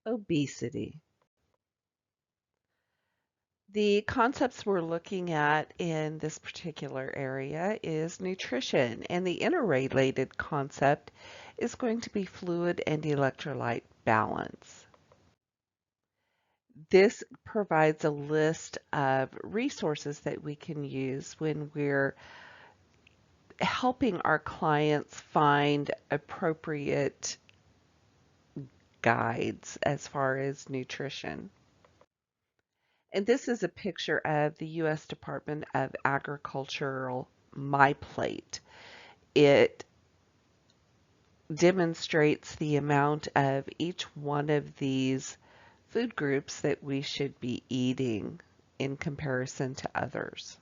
Obesity. The concepts we're looking at in this particular area is nutrition, and the interrelated concept is going to be fluid and electrolyte balance. This provides a list of resources that we can use when we're helping our clients find appropriate guides as far as nutrition. And this is a picture of the U.S. Department of Agricultural My Plate. It demonstrates the amount of each one of these food groups that we should be eating in comparison to others.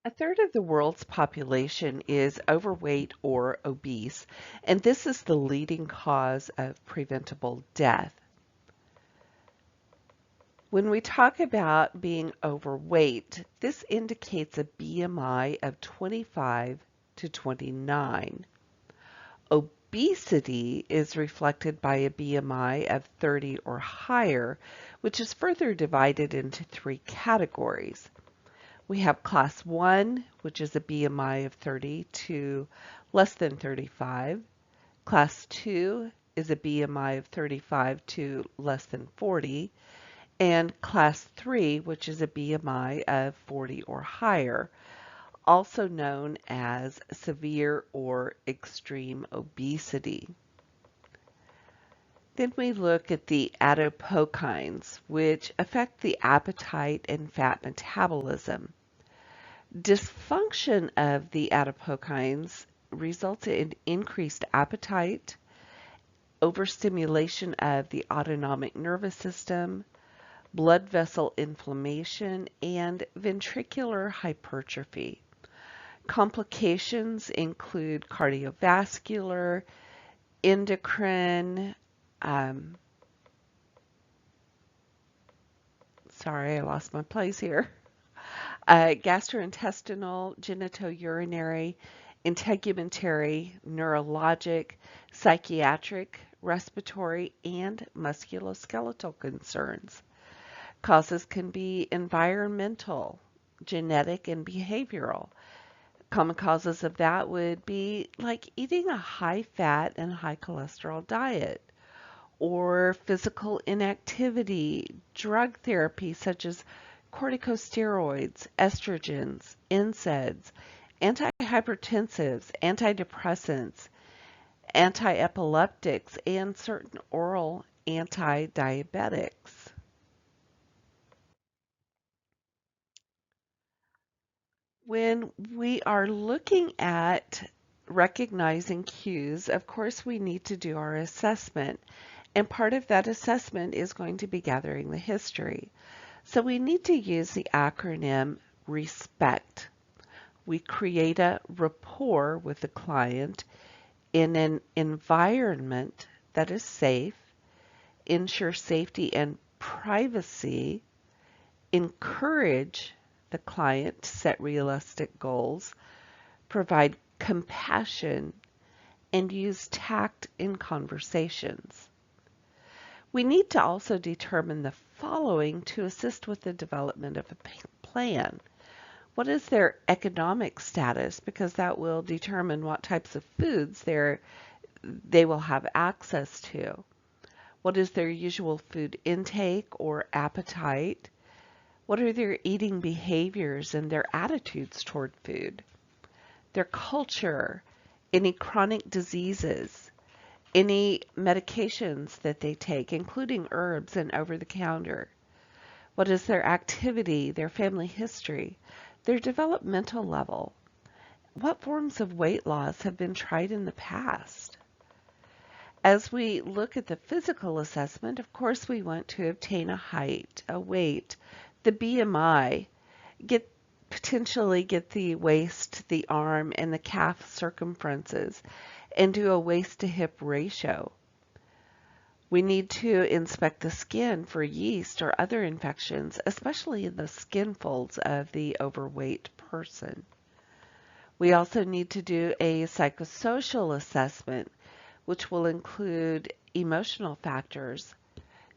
A third of the world's population is overweight or obese, and this is the leading cause of preventable death. When we talk about being overweight, this indicates a BMI of 25 to 29. Obesity is reflected by a BMI of 30 or higher, which is further divided into three categories. We have class 1, which is a BMI of 30 to less than 35. Class 2 is a BMI of 35 to less than 40. And class 3, which is a BMI of 40 or higher, also known as severe or extreme obesity. Then we look at the adipokines, which affect the appetite and fat metabolism. Dysfunction of the adipokines results in increased appetite, overstimulation of the autonomic nervous system, blood vessel inflammation, and ventricular hypertrophy. Complications include cardiovascular, endocrine, sorry, I lost my place here, gastrointestinal, genitourinary, integumentary, neurologic, psychiatric, respiratory, and musculoskeletal concerns. Causes can be environmental, genetic, and behavioral. Common causes of that would be like eating a high fat and high cholesterol diet, or physical inactivity, drug therapy such as corticosteroids, estrogens, NSAIDs, antihypertensives, antidepressants, antiepileptics, and certain oral anti-diabetics. When we are looking at recognizing cues, of course, we need to do our assessment. And part of that assessment is going to be gathering the history. So we need to use the acronym RESPECT. We create a rapport with the client in an environment that is safe, ensure safety and privacy, encourage the client to set realistic goals, provide compassion, and use tact in conversations. We need to also determine the following to assist with the development of a plan. What is their economic status? Because that will determine what types of foods they will have access to. What is their usual food intake or appetite? What are their eating behaviors and their attitudes toward food? Their culture, any chronic diseases, any medications that they take, including herbs and over-the-counter. What is their activity, their family history, their developmental level? What forms of weight loss have been tried in the past? As we look at the physical assessment, of course, we want to obtain a height, a weight, the BMI, potentially get the waist, the arm, and the calf circumferences, and do a waist to hip ratio. We need to inspect the skin for yeast or other infections, especially in the skin folds of the overweight person. We also need to do a psychosocial assessment, which will include emotional factors,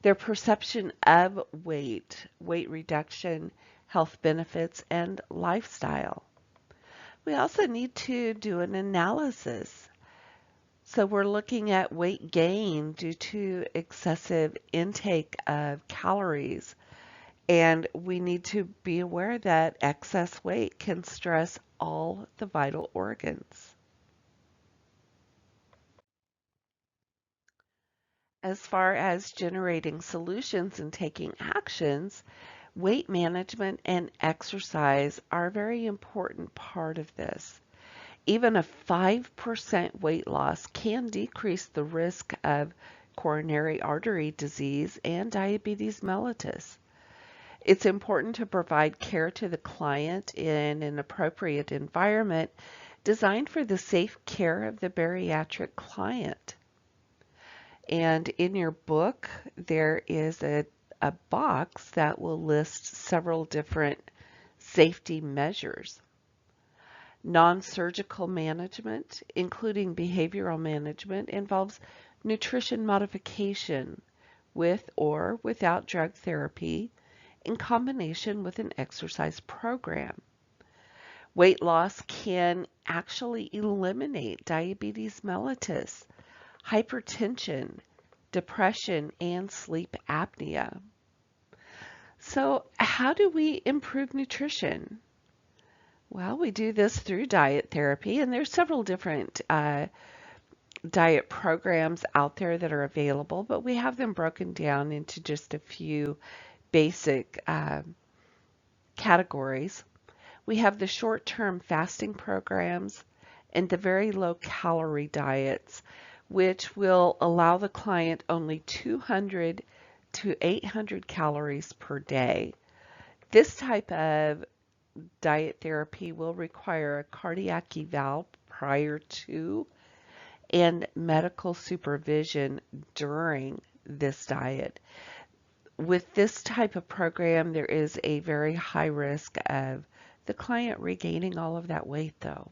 their perception of weight reduction, health benefits, and lifestyle. We also need to do an analysis. So we're looking at weight gain due to excessive intake of calories. And we need to be aware that excess weight can stress all the vital organs. As far as generating solutions and taking actions, weight management and exercise are a very important part of this. Even a 5% weight loss can decrease the risk of coronary artery disease and diabetes mellitus. It's important to provide care to the client in an appropriate environment designed for the safe care of the bariatric client. And in your book, there is a box that will list several different safety measures. Non-surgical management, including behavioral management, involves nutrition modification with or without drug therapy in combination with an exercise program. Weight loss can actually eliminate diabetes mellitus, hypertension, depression, and sleep apnea. So, how do we improve nutrition? Well, we do this through diet therapy, and there's several different diet programs out there that are available, but we have them broken down into just a few basic categories. We have the short-term fasting programs and the very low-calorie diets, which will allow the client only 200 to 800 calories per day. This type of diet therapy will require a cardiac eval prior to and medical supervision during this diet. With this type of program, there is a very high risk of the client regaining all of that weight, though.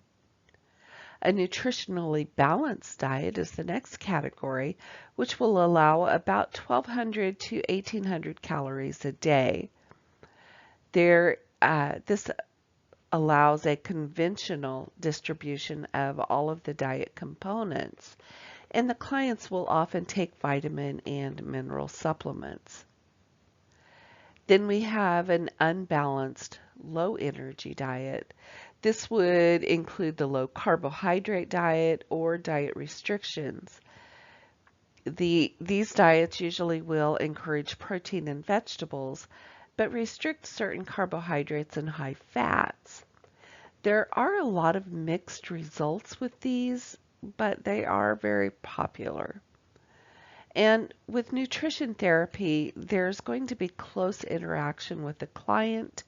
A nutritionally balanced diet is the next category, which will allow about 1,200 to 1,800 calories a day. This allows a conventional distribution of all of the diet components, and the clients will often take vitamin and mineral supplements. Then we have an unbalanced low energy diet. This would include the low carbohydrate diet or diet restrictions. These diets usually will encourage protein and vegetables, but restrict certain carbohydrates and high fats. There are a lot of mixed results with these, but they are very popular. And with nutrition therapy, there's going to be close interaction with the client,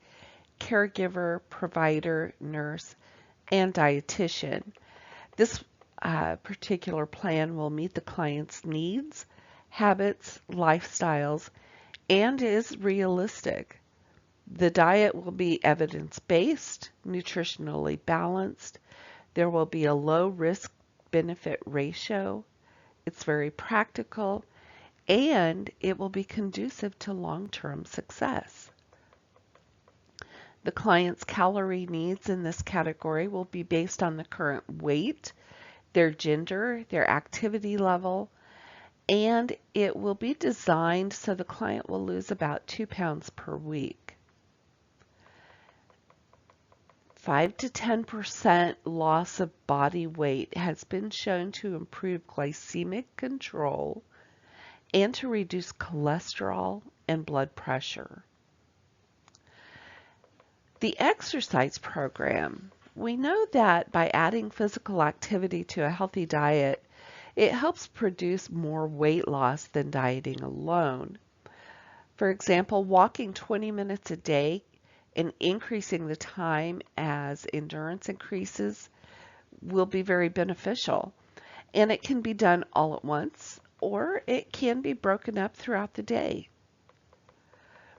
caregiver, provider, nurse, and dietitian. This particular plan will meet the client's needs, habits, lifestyles, and is realistic. The diet will be evidence-based, nutritionally balanced. There will be a low risk-benefit ratio. It's very practical, and it will be conducive to long-term success. The client's calorie needs in this category will be based on the current weight, their gender, their activity level, and it will be designed so the client will lose about 2 pounds per week. 5 to 10% loss of body weight has been shown to improve glycemic control and to reduce cholesterol and blood pressure. The exercise program. We know that by adding physical activity to a healthy diet, it helps produce more weight loss than dieting alone. For example, walking 20 minutes a day and increasing the time as endurance increases will be very beneficial. And it can be done all at once, or it can be broken up throughout the day.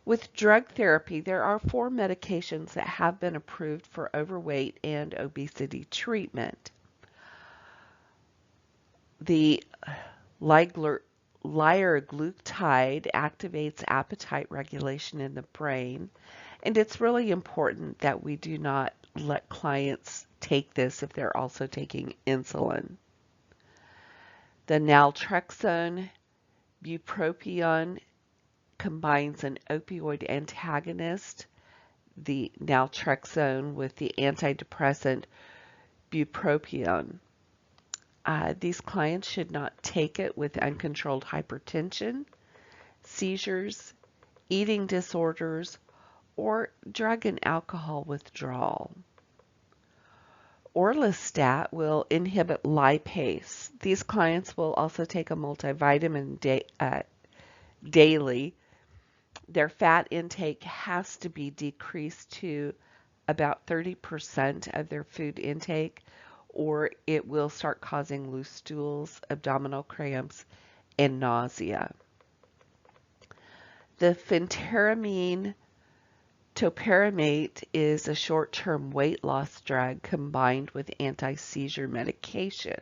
With drug therapy, there are 4 medications that have been approved for overweight and obesity treatment. The liraglutide activates appetite regulation in the brain, and it's really important that we do not let clients take this if they're also taking insulin. The naltrexone bupropion combines an opioid antagonist, the naltrexone, with the antidepressant bupropion. These clients should not take it with uncontrolled hypertension, seizures, eating disorders, or drug and alcohol withdrawal. Orlistat will inhibit lipase. These clients will also take a multivitamin daily. Their fat intake has to be decreased to about 30% of their food intake, or it will start causing loose stools, abdominal cramps, and nausea. The phentermine topiramate is a short-term weight loss drug combined with anti-seizure medication.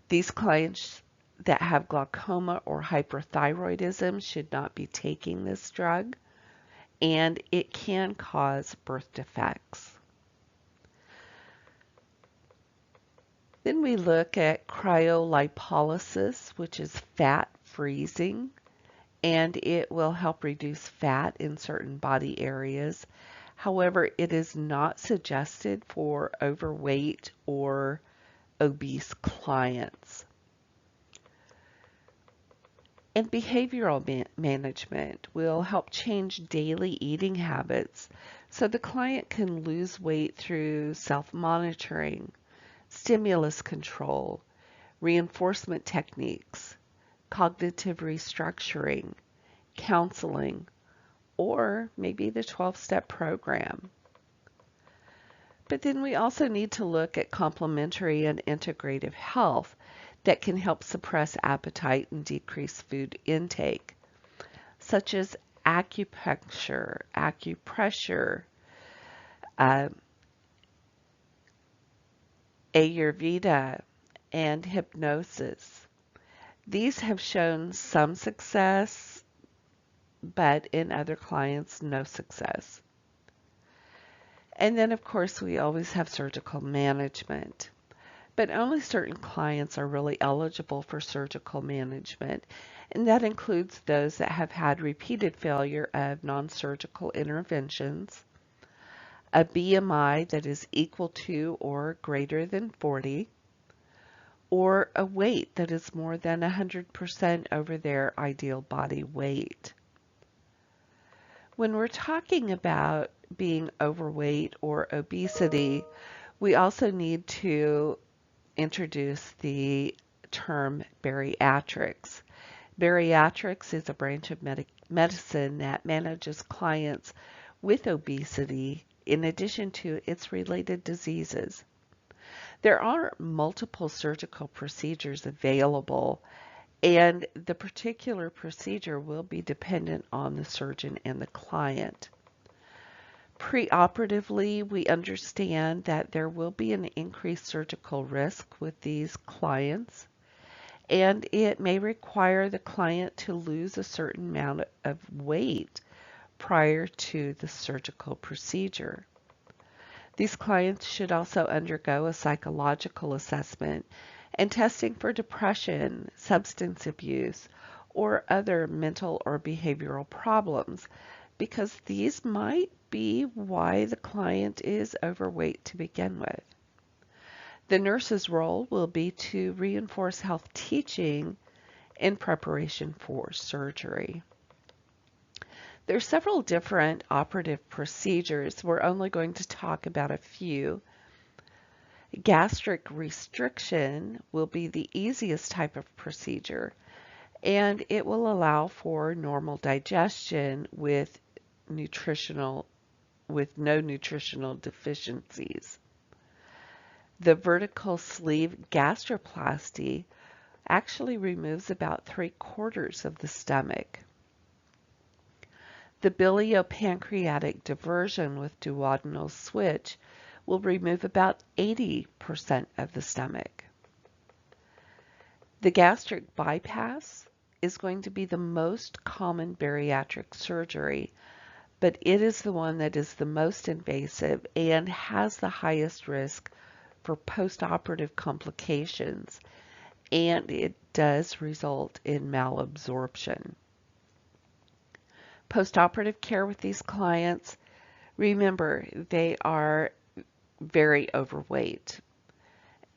These clients that have glaucoma or hyperthyroidism should not be taking this drug, and it can cause birth defects. Then we look at cryolipolysis, which is fat freezing, and it will help reduce fat in certain body areas. However, it is not suggested for overweight or obese clients. And behavioral management will help change daily eating habits so the client can lose weight through self-monitoring, stimulus control, reinforcement techniques, cognitive restructuring, counseling, or maybe the 12-step program. But then we also need to look at complementary and integrative health that can help suppress appetite and decrease food intake, such as acupuncture, acupressure, Ayurveda, and hypnosis. These have shown some success, but in other clients, no success. And then, of course, we always have surgical management. But only certain clients are really eligible for surgical management, and that includes those that have had repeated failure of non-surgical interventions, a BMI that is equal to or greater than 40, or a weight that is more than 100% over their ideal body weight. When we're talking about being overweight or obesity, we also need to introduce the term bariatrics. Bariatrics is a branch of medicine that manages clients with obesity in addition to its related diseases. There are multiple surgical procedures available, and the particular procedure will be dependent on the surgeon and the client. Preoperatively, we understand that there will be an increased surgical risk with these clients, and it may require the client to lose a certain amount of weight prior to the surgical procedure. These clients should also undergo a psychological assessment and testing for depression, substance abuse, or other mental or behavioral problems, because these might be why the client is overweight to begin with. The nurse's role will be to reinforce health teaching in preparation for surgery. There are several different operative procedures. We're only going to talk about a few. Gastric restriction will be the easiest type of procedure, and it will allow for normal digestion with no nutritional deficiencies. The vertical sleeve gastroplasty actually removes about 3/4 of the stomach. The biliopancreatic diversion with duodenal switch will remove about 80% of the stomach. The gastric bypass is going to be the most common bariatric surgery, but it is the one that is the most invasive and has the highest risk for postoperative complications, and it does result in malabsorption. Postoperative care with these clients, remember, they are very overweight.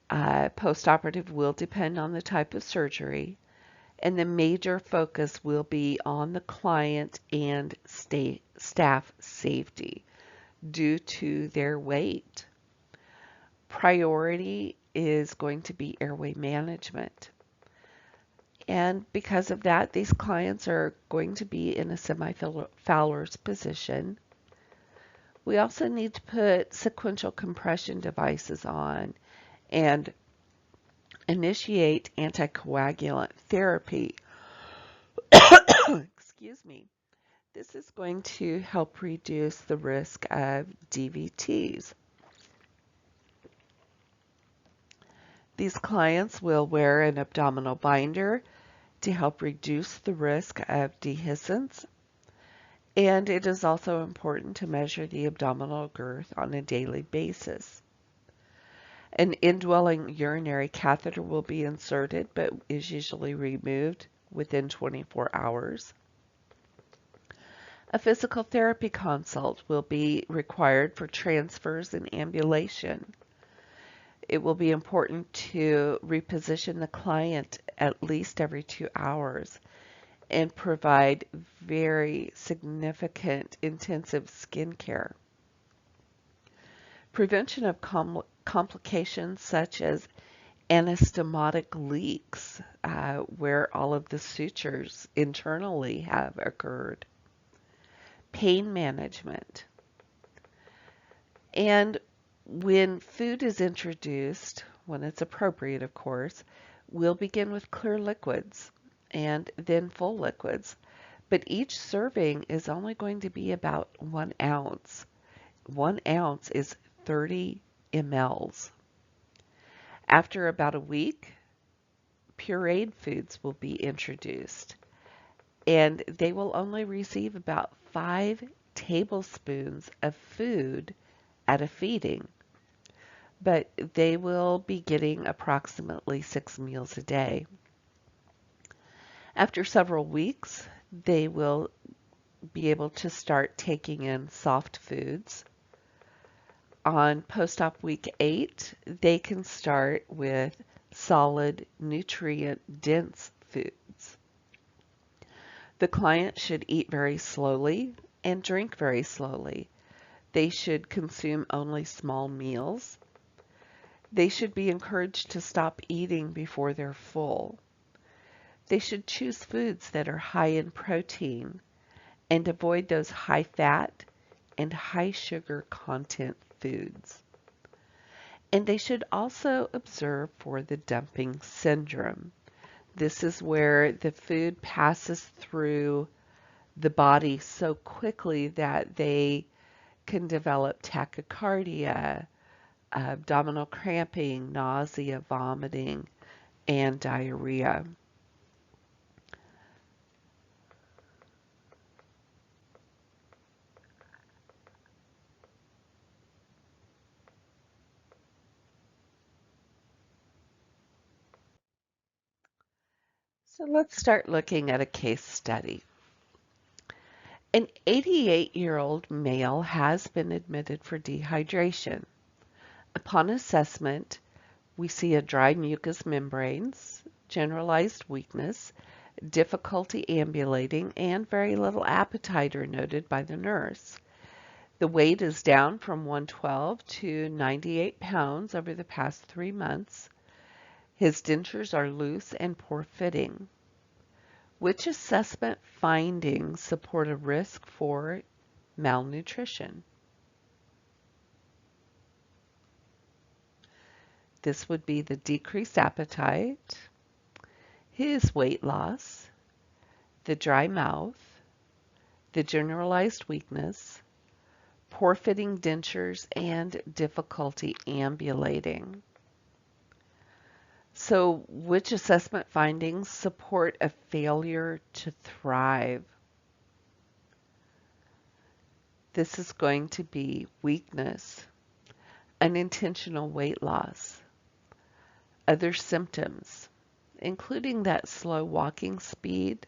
Postoperative will depend on the type of surgery, and the major focus will be on the client and staff safety due to their weight. Priority is going to be airway management. And because of that, these clients are going to be in a semi-Fowler's position. We also need to put sequential compression devices on and initiate anticoagulant therapy. Excuse me. This is going to help reduce the risk of DVTs. These clients will wear an abdominal binder to help reduce the risk of dehiscence, and it is also important to measure the abdominal girth on a daily basis. An indwelling urinary catheter will be inserted, but is usually removed within 24 hours. A physical therapy consult will be required for transfers and ambulation. It will be important to reposition the client at least every 2 hours and provide very significant intensive skin care. Prevention of complications such as anastomotic leaks, where all of the sutures internally have occurred. Pain management. And when food is introduced, when it's appropriate, of course, we'll begin with clear liquids and then full liquids. But each serving is only going to be about 1 ounce. 1 ounce is 30 mLs. After about a week, pureed foods will be introduced, and they will only receive about 5 tablespoons of food at a feeding, but they will be getting approximately 6 meals a day. After several weeks, they will be able to start taking in soft foods. On post-op week 8, they can start with solid, nutrient-dense foods. The client should eat very slowly and drink very slowly. They should consume only small meals. They should be encouraged to stop eating before they're full. They should choose foods that are high in protein and avoid those high fat and high sugar content foods. And they should also observe for the dumping syndrome. This is where the food passes through the body so quickly that they can develop tachycardia, abdominal cramping, nausea, vomiting, and diarrhea. So let's start looking at a case study. An 88-year-old male has been admitted for dehydration. Upon assessment, we see a dry mucous membranes, generalized weakness, difficulty ambulating, and very little appetite are noted by the nurse. The weight is down from 112 to 98 pounds over the past 3 months. His dentures are loose and poor fitting. Which assessment findings support a risk for malnutrition? This would be the decreased appetite, his weight loss, the dry mouth, the generalized weakness, poor fitting dentures, and difficulty ambulating. So, which assessment findings support a failure to thrive? This is going to be weakness, unintentional weight loss, other symptoms, including that slow walking speed,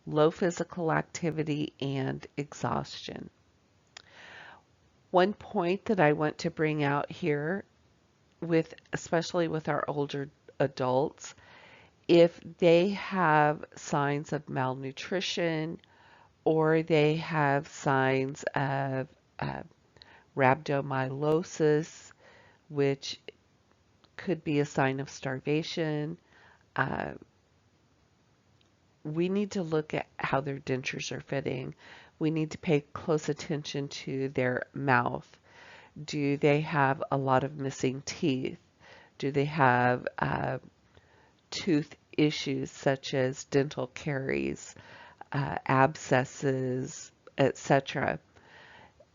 low physical activity, and exhaustion. One point that I want to bring out here especially with our older adults, if they have signs of malnutrition or they have signs of uh, rhabdomyolysis, which could be a sign of starvation, uh, we need to look at how their dentures are fitting. We need to pay close attention to their mouth. Do they have a lot of missing teeth? Do they have tooth issues such as dental caries, abscesses, etc.?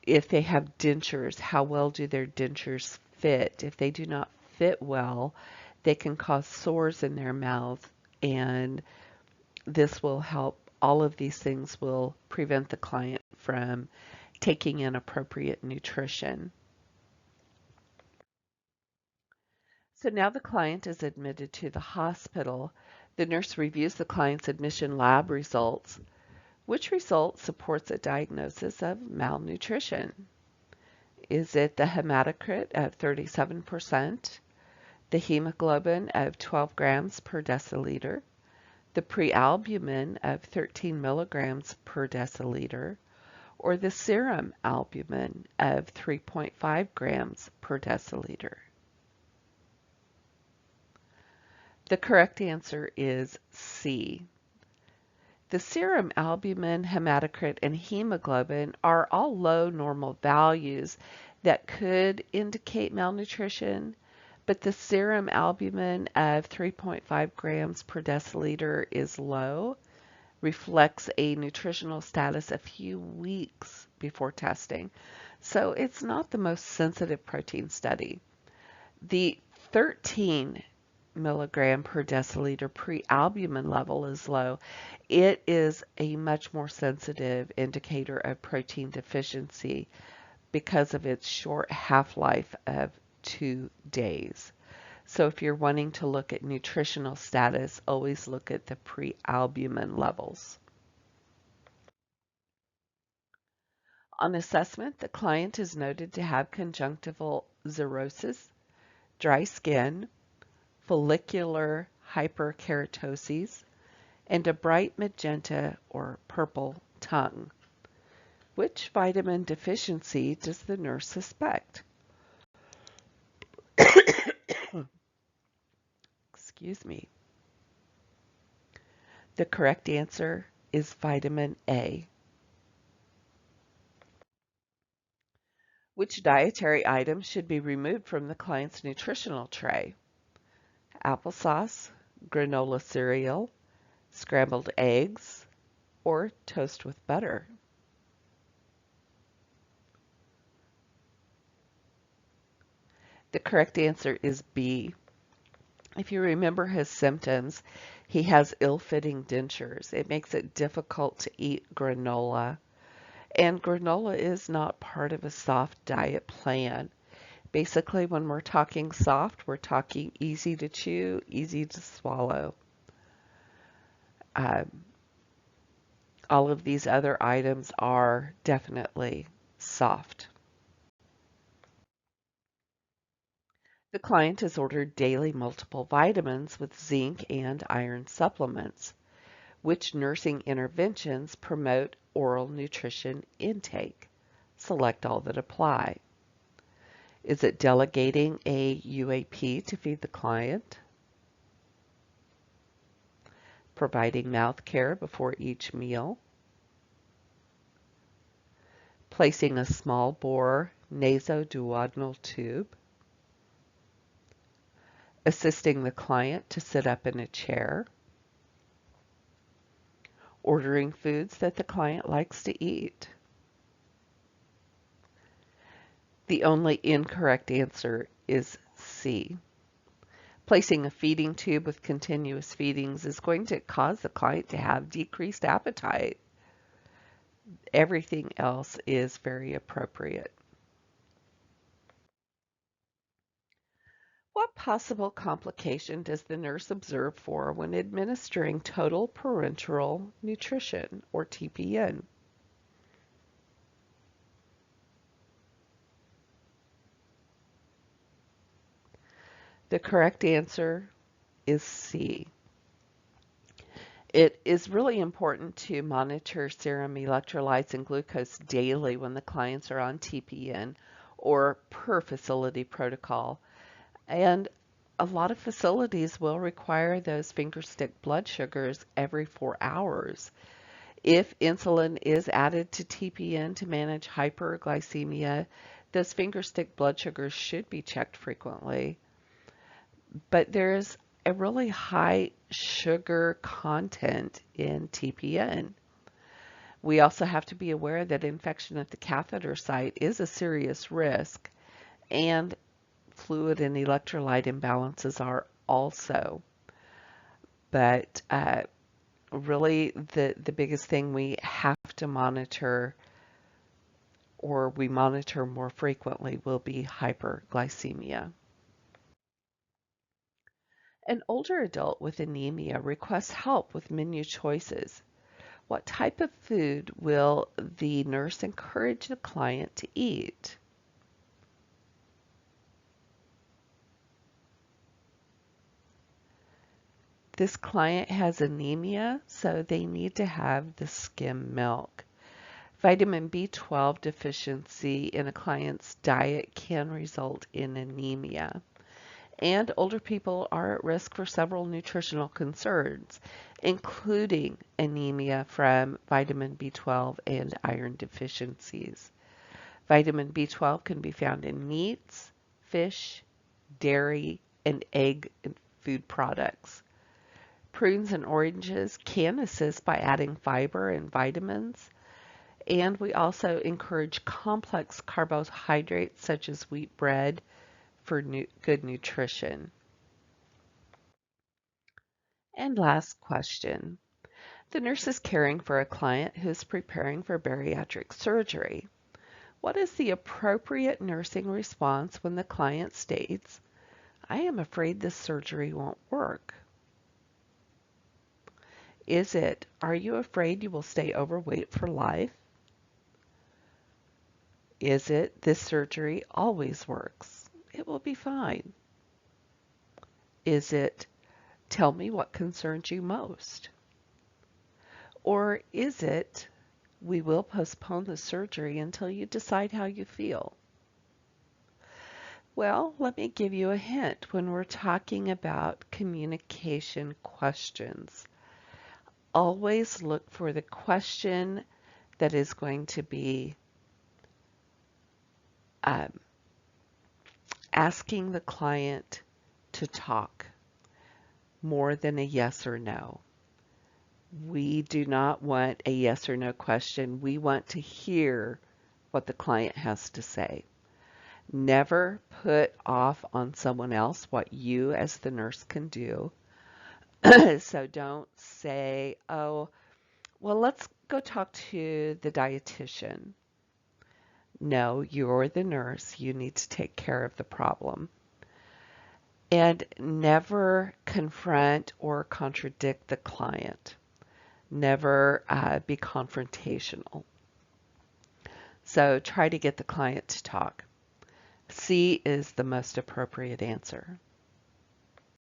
If they have dentures, how well do their dentures fit? If they do not fit well, they can cause sores in their mouth, and this will help. All of these things will prevent the client from taking in appropriate nutrition. So now the client is admitted to the hospital. The nurse reviews the client's admission lab results. Which result supports a diagnosis of malnutrition? Is it the hematocrit of 37%, the hemoglobin of 12 grams per deciliter, the prealbumin of 13 milligrams per deciliter, or the serum albumin of 3.5 grams per deciliter? The correct answer is C. The serum albumin, hematocrit, and hemoglobin are all low normal values that could indicate malnutrition, but the serum albumin of 3.5 grams per deciliter is low, reflects a nutritional status a few weeks before testing. So it's not the most sensitive protein study. The 13 milligram per deciliter prealbumin level is low. It is a much more sensitive indicator of protein deficiency because of its short half-life of 2 days. So if you're wanting to look at nutritional status, always look at the prealbumin levels. On assessment, the client is noted to have conjunctival xerosis, dry skin, follicular hyperkeratoses, and a bright magenta or purple tongue. Which vitamin deficiency does the nurse suspect? Excuse me. The correct answer is vitamin A. Which dietary item should be removed from the client's nutritional tray? Applesauce, granola cereal, scrambled eggs, or toast with butter? The correct answer is B. If you remember his symptoms, he has ill-fitting dentures. It makes it difficult to eat granola. And granola is not part of a soft diet plan. Basically, when we're talking soft, we're talking easy to chew, easy to swallow. Um, all of these other items are definitely soft. The client has ordered daily multiple vitamins with zinc and iron supplements. Which nursing interventions promote oral nutrition intake? Select all that apply. Is it delegating a UAP to feed the client? Providing mouth care before each meal? Placing a small bore nasoduodenal tube? Assisting the client to sit up in a chair? Ordering foods that the client likes to eat? The only incorrect answer is C. Placing a feeding tube with continuous feedings is going to cause the client to have decreased appetite. Everything else is very appropriate. What possible complication does the nurse observe for when administering total parenteral nutrition, or TPN? The correct answer is C. It is really important to monitor serum electrolytes and glucose daily when the clients are on TPN or per facility protocol. And a lot of facilities will require those finger stick blood sugars every 4 hours. If insulin is added to TPN to manage hyperglycemia, those finger stick blood sugars should be checked frequently. But there's a really high sugar content in TPN. We also have to be aware that infection at the catheter site is a serious risk, and fluid and electrolyte imbalances are also. But really the biggest thing we have to monitor, or we monitor more frequently, will be hyperglycemia. An older adult with anemia requests help with menu choices. What type of food will the nurse encourage the client to eat? This client has anemia, so they need to have the skim milk. Vitamin B12 deficiency in a client's diet can result in anemia. And older people are at risk for several nutritional concerns, including anemia from vitamin B12 and iron deficiencies. Vitamin B12 can be found in meats, fish, dairy, and egg and food products. Prunes and oranges can assist by adding fiber and vitamins. And we also encourage complex carbohydrates such as wheat bread for good nutrition. And last question. The nurse is caring for a client who is preparing for bariatric surgery. What is the appropriate nursing response when the client states, "I am afraid this surgery won't work"? Is it, "Are you afraid you will stay overweight for life"? Is it, "This surgery always works. It will be fine"? Is it, "Tell me what concerns you most"? Or is it, "We will postpone the surgery until you decide how you feel"? Well, let me give you a hint when we're talking about communication questions. Always look for the question that is going to be asking the client to talk more than a yes or no. We do not want a yes or no question. We want to hear what the client has to say. Never put off on someone else what you as the nurse can do. So don't say, "Oh, well, let's go talk to the dietitian." No, you're the nurse. You need to take care of the problem. And never confront or contradict the client. Never be confrontational. So try to get the client to talk. C is the most appropriate answer.